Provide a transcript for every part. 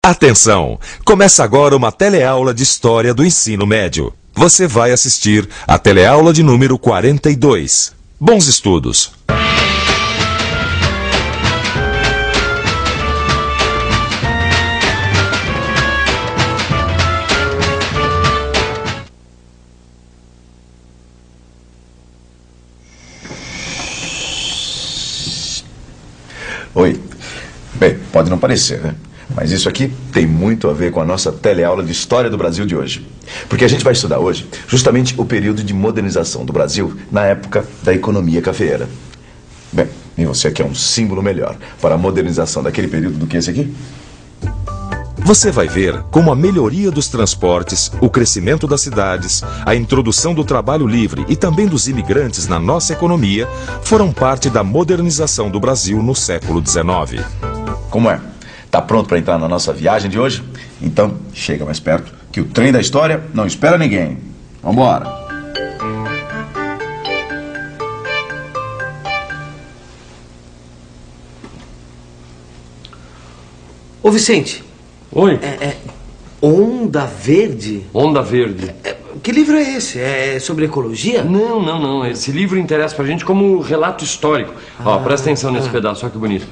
Atenção! Começa agora uma teleaula de História do Ensino Médio. Você vai assistir a teleaula de número 42. Bons estudos! Oi. Bem, pode não parecer, né? Mas isso aqui tem muito a ver com a nossa teleaula de História do Brasil de hoje. Porque a gente vai estudar hoje justamente o período de modernização do Brasil na época da economia cafeeira. Bem, e você quer um símbolo melhor para a modernização daquele período do que esse aqui? Você vai ver como a melhoria dos transportes, o crescimento das cidades, a introdução do trabalho livre e também dos imigrantes na nossa economia foram parte da modernização do Brasil no século XIX. Como é? Tá pronto para entrar na nossa viagem de hoje? Então, chega mais perto, que o trem da história não espera ninguém. Vambora! Ô Vicente. Oi. Onda Verde? Onda Verde. Que livro é esse? É sobre ecologia? Não. Esse livro interessa pra gente como relato histórico. Ó, presta atenção nesse pedaço, olha que bonito.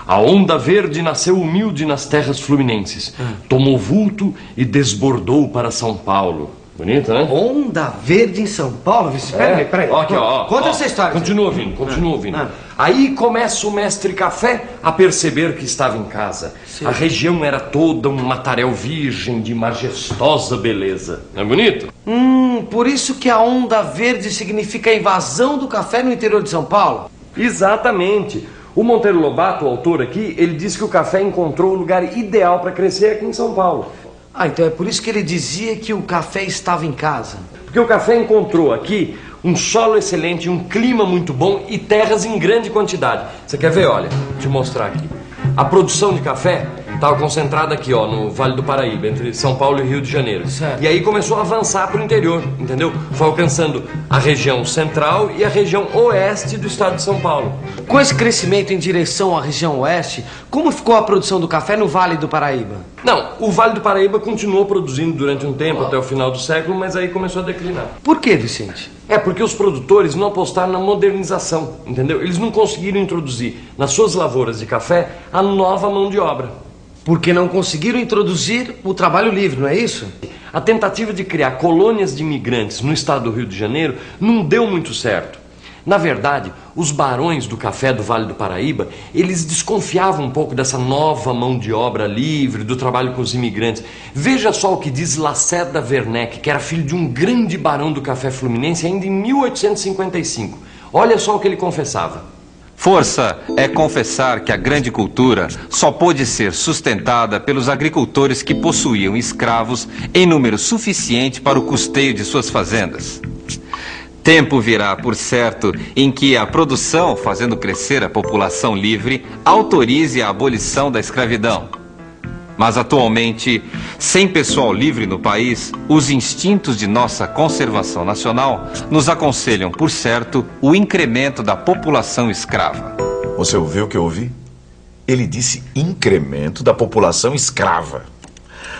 A Onda Verde nasceu humilde nas terras fluminenses. Tomou vulto e desbordou para São Paulo. Bonito, né? Onda Verde em São Paulo? Peraí. Ó, aqui, ó. Conta essa história. Continua ouvindo. Aí começa o mestre Café a perceber que estava em casa. Sim. A região era toda um mataréu virgem de majestosa beleza. Não é bonito? Por isso que a Onda Verde significa a invasão do café no interior de São Paulo? Exatamente. O Monteiro Lobato, o autor aqui, ele disse que o café encontrou o lugar ideal para crescer aqui em São Paulo. Então é por isso que ele dizia que o café estava em casa. Porque o café encontrou aqui um solo excelente, um clima muito bom e terras em grande quantidade. Você quer ver? Olha, vou te mostrar aqui. A produção de café estava concentrada aqui, ó, no Vale do Paraíba, entre São Paulo e Rio de Janeiro. Certo. E aí começou a avançar para o interior, entendeu? Foi alcançando a região central e a região oeste do estado de São Paulo. Com esse crescimento em direção à região oeste, como ficou a produção do café no Vale do Paraíba? Não, o Vale do Paraíba continuou produzindo durante um tempo, até o final do século, mas aí começou a declinar. Por que, Vicente? Porque os produtores não apostaram na modernização, entendeu? Eles não conseguiram introduzir nas suas lavouras de café a nova mão de obra. Porque não conseguiram introduzir o trabalho livre, não é isso? A tentativa de criar colônias de imigrantes no estado do Rio de Janeiro não deu muito certo. Na verdade, os barões do café do Vale do Paraíba, eles desconfiavam um pouco dessa nova mão de obra livre, do trabalho com os imigrantes. Veja só o que diz Lacerda Werneck, que era filho de um grande barão do café fluminense ainda em 1855. Olha só o que ele confessava. Força é confessar que a grande cultura só pôde ser sustentada pelos agricultores que possuíam escravos em número suficiente para o custeio de suas fazendas. Tempo virá, por certo, em que a produção, fazendo crescer a população livre, autorize a abolição da escravidão. Mas atualmente, sem pessoal livre no país, os instintos de nossa conservação nacional nos aconselham, por certo, o incremento da população escrava. Você ouviu o que eu ouvi? Ele disse incremento da população escrava.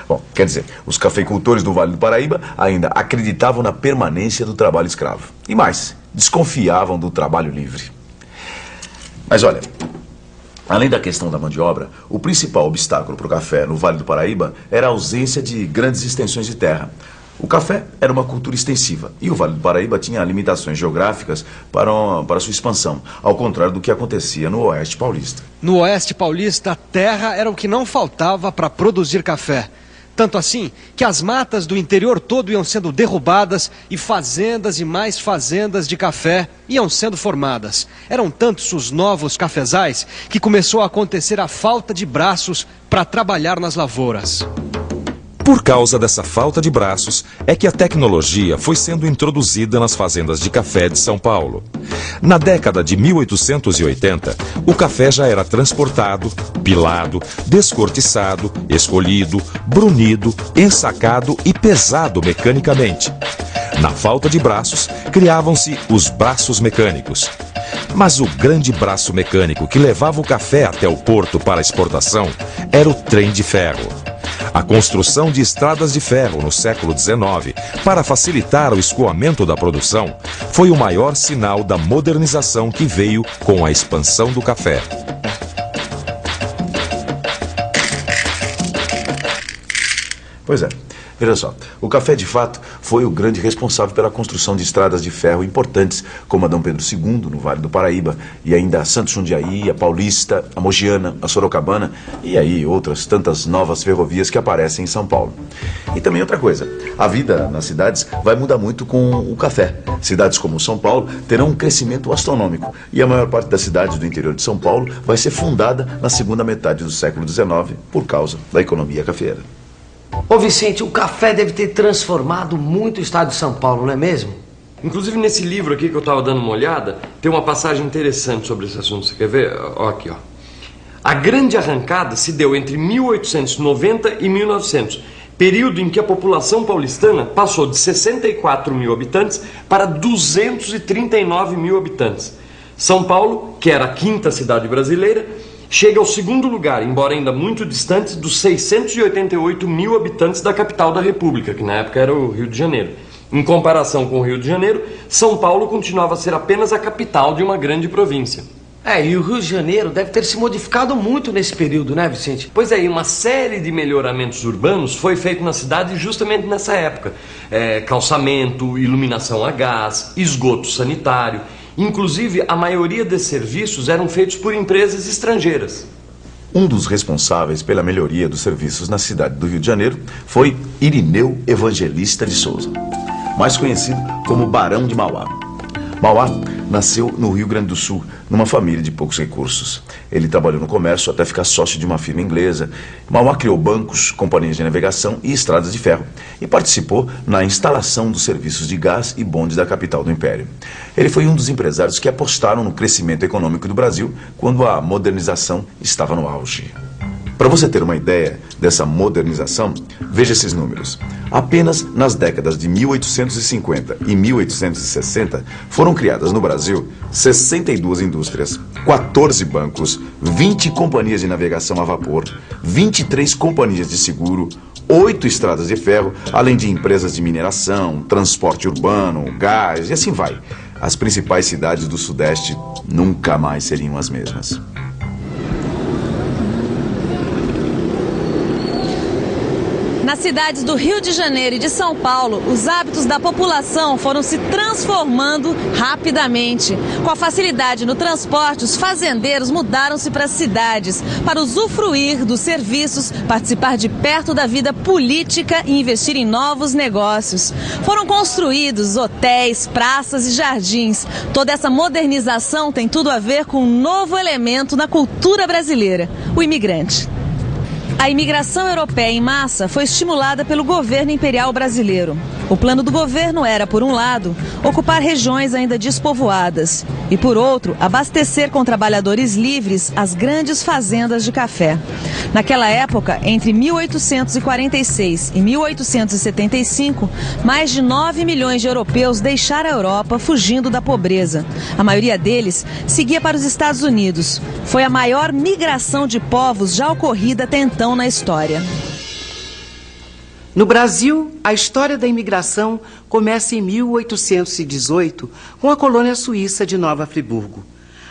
Bom, quer dizer, os cafeicultores do Vale do Paraíba ainda acreditavam na permanência do trabalho escravo. E mais, desconfiavam do trabalho livre. Mas olha, além da questão da mão de obra, o principal obstáculo para o café no Vale do Paraíba era a ausência de grandes extensões de terra. O café era uma cultura extensiva e o Vale do Paraíba tinha limitações geográficas para sua expansão, ao contrário do que acontecia no Oeste Paulista. No Oeste Paulista, a terra era o que não faltava para produzir café. Tanto assim que as matas do interior todo iam sendo derrubadas e fazendas e mais fazendas de café iam sendo formadas. Eram tantos os novos cafezais que começou a acontecer a falta de braços para trabalhar nas lavouras. Por causa dessa falta de braços, é que a tecnologia foi sendo introduzida nas fazendas de café de São Paulo. Na década de 1880, o café já era transportado, pilado, descortiçado, escolhido, brunido, ensacado e pesado mecanicamente. Na falta de braços, criavam-se os braços mecânicos. Mas o grande braço mecânico que levava o café até o porto para exportação era o trem de ferro. A construção de estradas de ferro no século XIX, para facilitar o escoamento da produção, foi o maior sinal da modernização que veio com a expansão do café. Pois é. Veja só, o café de fato foi o grande responsável pela construção de estradas de ferro importantes, como a Dom Pedro II, no Vale do Paraíba, e ainda a Santos Jundiaí, a Paulista, a Mogiana, a Sorocabana, e aí outras tantas novas ferrovias que aparecem em São Paulo. E também outra coisa, a vida nas cidades vai mudar muito com o café. Cidades como São Paulo terão um crescimento astronômico, e a maior parte das cidades do interior de São Paulo vai ser fundada na segunda metade do século XIX por causa da economia cafeeira. Ô Vicente, o café deve ter transformado muito o estado de São Paulo, não é mesmo? Inclusive nesse livro aqui que eu estava dando uma olhada, tem uma passagem interessante sobre esse assunto. Você quer ver? Ó, aqui, ó. A grande arrancada se deu entre 1890 e 1900, período em que a população paulistana passou de 64 mil habitantes para 239 mil habitantes. São Paulo, que era a quinta cidade brasileira, chega ao segundo lugar, embora ainda muito distante, dos 688 mil habitantes da capital da República, que na época era o Rio de Janeiro. Em comparação com o Rio de Janeiro, São Paulo continuava a ser apenas a capital de uma grande província. E o Rio de Janeiro deve ter se modificado muito nesse período, né, Vicente? Pois é, e uma série de melhoramentos urbanos foi feito na cidade justamente nessa época. Calçamento, iluminação a gás, esgoto sanitário. Inclusive, a maioria desses serviços eram feitos por empresas estrangeiras. Um dos responsáveis pela melhoria dos serviços na cidade do Rio de Janeiro foi Irineu Evangelista de Souza, mais conhecido como Barão de Mauá. Mauá nasceu no Rio Grande do Sul, numa família de poucos recursos. Ele trabalhou no comércio até ficar sócio de uma firma inglesa. Mauá criou bancos, companhias de navegação e estradas de ferro e participou na instalação dos serviços de gás e bondes da capital do Império. Ele foi um dos empresários que apostaram no crescimento econômico do Brasil quando a modernização estava no auge. Para você ter uma ideia dessa modernização, veja esses números. Apenas nas décadas de 1850 e 1860 foram criadas no Brasil 62 indústrias, 14 bancos, 20 companhias de navegação a vapor, 23 companhias de seguro, 8 estradas de ferro, além de empresas de mineração, transporte urbano, gás e assim vai. As principais cidades do Sudeste nunca mais seriam as mesmas. Nas cidades do Rio de Janeiro e de São Paulo, os hábitos da população foram se transformando rapidamente. Com a facilidade no transporte, os fazendeiros mudaram-se para as cidades para usufruir dos serviços, participar de perto da vida política e investir em novos negócios. Foram construídos hotéis, praças e jardins. Toda essa modernização tem tudo a ver com um novo elemento na cultura brasileira: o imigrante. A imigração europeia em massa foi estimulada pelo governo imperial brasileiro. O plano do governo era, por um lado, ocupar regiões ainda despovoadas e, por outro, abastecer com trabalhadores livres as grandes fazendas de café. Naquela época, entre 1846 e 1875, mais de 9 milhões de europeus deixaram a Europa fugindo da pobreza. A maioria deles seguia para os Estados Unidos. Foi a maior migração de povos já ocorrida até então na história. No Brasil, a história da imigração começa em 1818, com a colônia suíça de Nova Friburgo.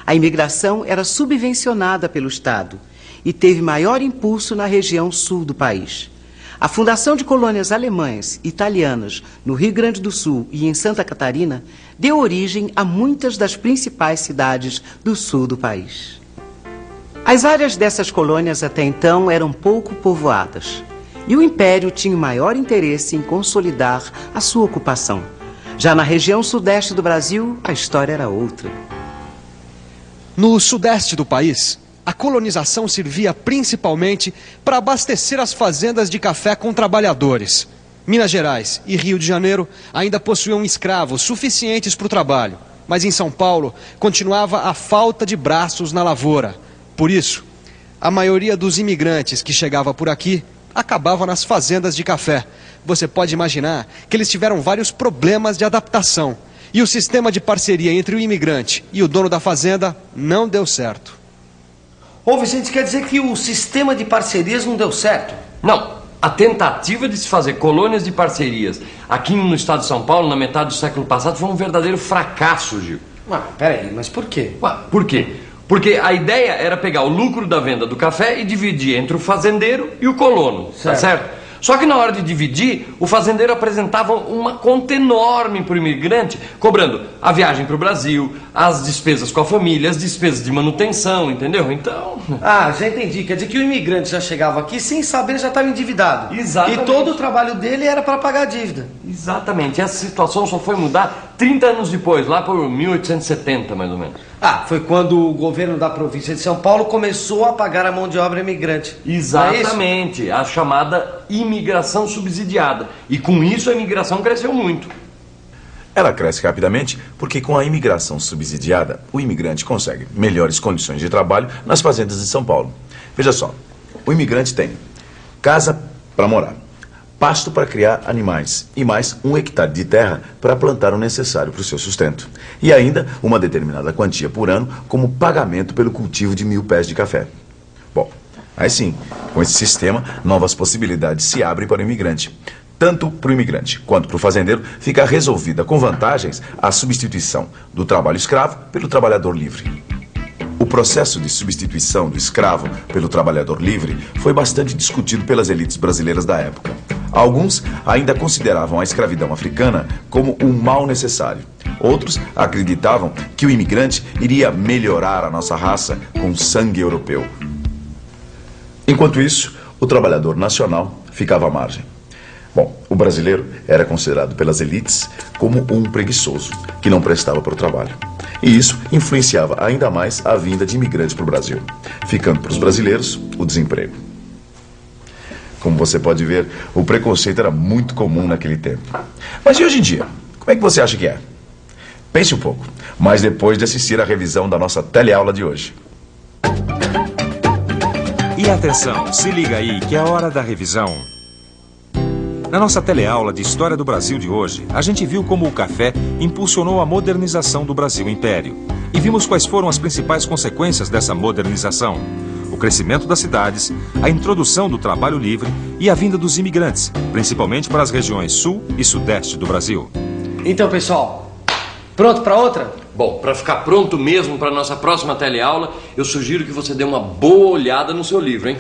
A imigração era subvencionada pelo Estado e teve maior impulso na região sul do país. A fundação de colônias alemãs e italianas no Rio Grande do Sul e em Santa Catarina deu origem a muitas das principais cidades do sul do país. As áreas dessas colônias até então eram pouco povoadas e o Império tinha o maior interesse em consolidar a sua ocupação. Já na região sudeste do Brasil, a história era outra. No sudeste do país, a colonização servia principalmente para abastecer as fazendas de café com trabalhadores. Minas Gerais e Rio de Janeiro ainda possuíam escravos suficientes para o trabalho, mas em São Paulo continuava a falta de braços na lavoura. Por isso, a maioria dos imigrantes que chegava por aqui acabava nas fazendas de café. Você pode imaginar que eles tiveram vários problemas de adaptação. E o sistema de parceria entre o imigrante e o dono da fazenda não deu certo. Ô Vicente, quer dizer que o sistema de parcerias não deu certo? Não, a tentativa de se fazer colônias de parcerias aqui no estado de São Paulo, na metade do século passado, foi um verdadeiro fracasso, Gil. Peraí, mas por quê? Por quê? Porque a ideia era pegar o lucro da venda do café e dividir entre o fazendeiro e o colono, tá certo? Só que na hora de dividir, o fazendeiro apresentava uma conta enorme para o imigrante, cobrando a viagem para o Brasil, as despesas com a família, as despesas de manutenção, entendeu? Então... Já entendi. Quer dizer que o imigrante já chegava aqui sem saber, já estava endividado. Exatamente. E todo o trabalho dele era para pagar a dívida. Exatamente. Essa situação só foi mudar 30 anos depois, lá por 1870, mais ou menos. Foi quando o governo da província de São Paulo começou a pagar a mão de obra imigrante. Exatamente. A chamada imigração subsidiada. E com isso a imigração cresceu muito. Ela cresce rapidamente porque com a imigração subsidiada, o imigrante consegue melhores condições de trabalho nas fazendas de São Paulo. Veja só, o imigrante tem casa para morar, pasto para criar animais e mais 1 hectare de terra para plantar o necessário para o seu sustento. E ainda uma determinada quantia por ano como pagamento pelo cultivo de 1000 pés de café. Bom, aí sim, com esse sistema, novas possibilidades se abrem para o imigrante. Tanto para o imigrante quanto para o fazendeiro fica resolvida com vantagens a substituição do trabalho escravo pelo trabalhador livre. O processo de substituição do escravo pelo trabalhador livre foi bastante discutido pelas elites brasileiras da época. Alguns ainda consideravam a escravidão africana como um mal necessário. Outros acreditavam que o imigrante iria melhorar a nossa raça com sangue europeu. Enquanto isso, o trabalhador nacional ficava à margem. Bom, o brasileiro era considerado pelas elites como um preguiçoso, que não prestava para o trabalho. E isso influenciava ainda mais a vinda de imigrantes para o Brasil, ficando para os brasileiros o desemprego. Como você pode ver, o preconceito era muito comum naquele tempo. Mas e hoje em dia? Como é que você acha que é? Pense um pouco, mas depois de assistir à revisão da nossa teleaula de hoje. E atenção, se liga aí que é a hora da revisão. Na nossa teleaula de História do Brasil de hoje, a gente viu como o café impulsionou a modernização do Brasil Império. E vimos quais foram as principais consequências dessa modernização. O crescimento das cidades, a introdução do trabalho livre e a vinda dos imigrantes, principalmente para as regiões sul e sudeste do Brasil. Então, pessoal, pronto para outra? Bom, para ficar pronto mesmo para a nossa próxima teleaula, eu sugiro que você dê uma boa olhada no seu livro, hein?